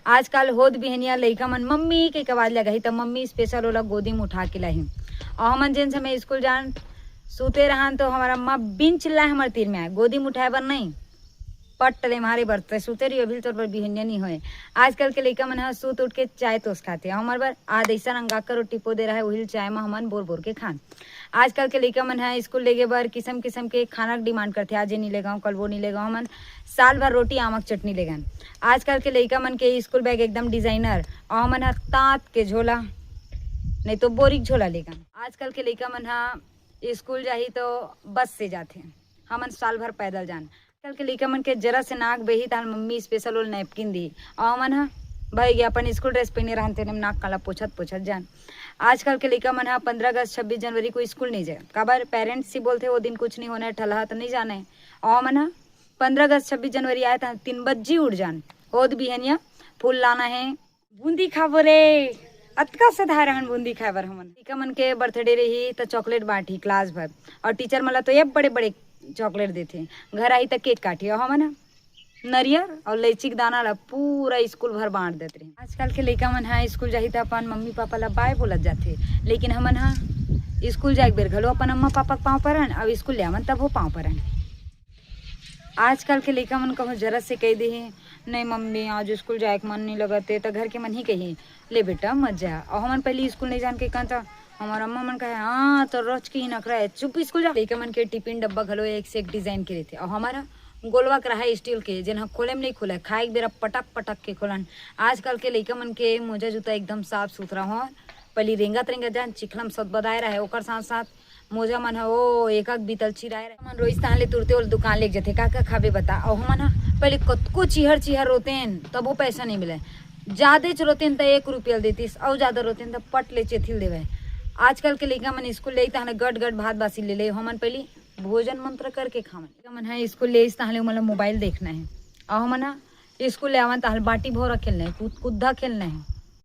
आजकल होत बिहनिया लइका मन मम्मी के आवाज लगाही त मम्मी स्पेशल ओला गोदी में उठा के लाही। और हमन जिन समय स्कूल जान सूते रहन तो हमारा अम्मा बिन चिल्लाए हमारे तीर में आए, गोदी में उठाए बर नहीं, पट ले मारे बरते सूते रही अभी तो बिहनिया नहीं होए। आजकल के लइका मन सूत उठ के चाय तोस खाते, हमारे बार आज ऐसा रंगा कर टिपो दे रहा है वही चाय में हमन बोर बोर के खान। आजकल के लइका मन है स्कूल लेगे बर किस्म किस्म के खाना डिमांड करते, आज ये नहीं ले गाँव कल वो नहीं ले गाँव, हमन साल भर रोटी आमक चटनी ले गन। आजकल के लइका मन के स्कूल बैग एकदम डिजाइनर और हमन हा तात के झोला नहीं तो बोरिक झोला ले गन। आजकल के लइका मन हा स्कूल जाही तो बस से जाते, हमन साल भर पैदल जान। आजकल के लइका मन के जरा से नाक बेही ताल मम्मी स्पेशल ओल नैपकिन दी और हमन हा भाई गया अपन स्कूल ड्रेस पहने रहते नाक काला पोछत पोछत जान। आजकल के लइका मन हा 15 अगस्त 26 जनवरी को स्कूल नहीं जाए, काबर पेरेंट्स ही बोलते वो दिन कुछ नहीं होना है, ठलहा तो नहीं जाना है। और मन हा 15 अगस्त 26 जनवरी आए था 3 बजे उठ जान, होद बिहनिया फूल लाना है, बूंदी खाबो रे, अतका सधार रहन बूंदी खाए बर। हमन लइका मन के बर्थडे रही तो चॉकलेट बांटी क्लास भर और टीचर मला तो ये बड़े बड़े चॉकलेट देते, घर आई तो केक काटी और हमन नरियर और लैची के दाना ला पूरा स्कूल भर बांट देते रहे। आजकल के लइका मन हा स्कूल जाही तो अपन मम्मी पापा ला बाय बोलत जाते, लेकिन हमन हा स्कूल जाए बेर घलो अपन अम्मा पापा के पाँव परन, अब स्कूल ले तब वो पाँव परन। आजकल के लइका मन कहूँ जरा से कह दे नहीं मम्मी आज स्कूल जाए के मन नहीं लगते तो घर के मन ही कही ले बेटा मत जा। और हमन पहले स्कूल नहीं जान के कहता हमारा अम्मा मन कहे हाँ तो रोज की ही नखरा है चुप स्कूल जा। लइका मन के टिफिन डब्बा घलो एक से एक डिजाइन के रहते और हमारा गोलवा के रहा स्टील के जिन खोले में नहीं खुला खाए बेरा पटक पटक के खोलन। आजकल के लइका मन के मोजा जूता एकदम साफ सुथरा हो, पहले रेंगत रेंगत जान चिखलम सद बदाए रहे ओकर साथ साथ मोजा मन है वो एक बीतल चिराए रहे। मन रोज ताले तुरते और दुकान ले जाते का खाबे बता। और हमन हा पहले कतको चिहर चिहर रोते तब वो पैसा नहीं मिले, ज्यादा रोते तो 1 रुपया देतीस और ज्यादा रोते तो पट ले चेथिल देवे। आजकल के लइका मन स्कूल ले गट गट भात बासी ले ले, हमन पहले भोजन मंत्र करके खावन। मन है स्कूल ले ताहले मतलब मोबाइल देखना है और हमन स्कूल ले आवन ताहले बाटी भोरा खेलना है, कुद्दा खेलना है।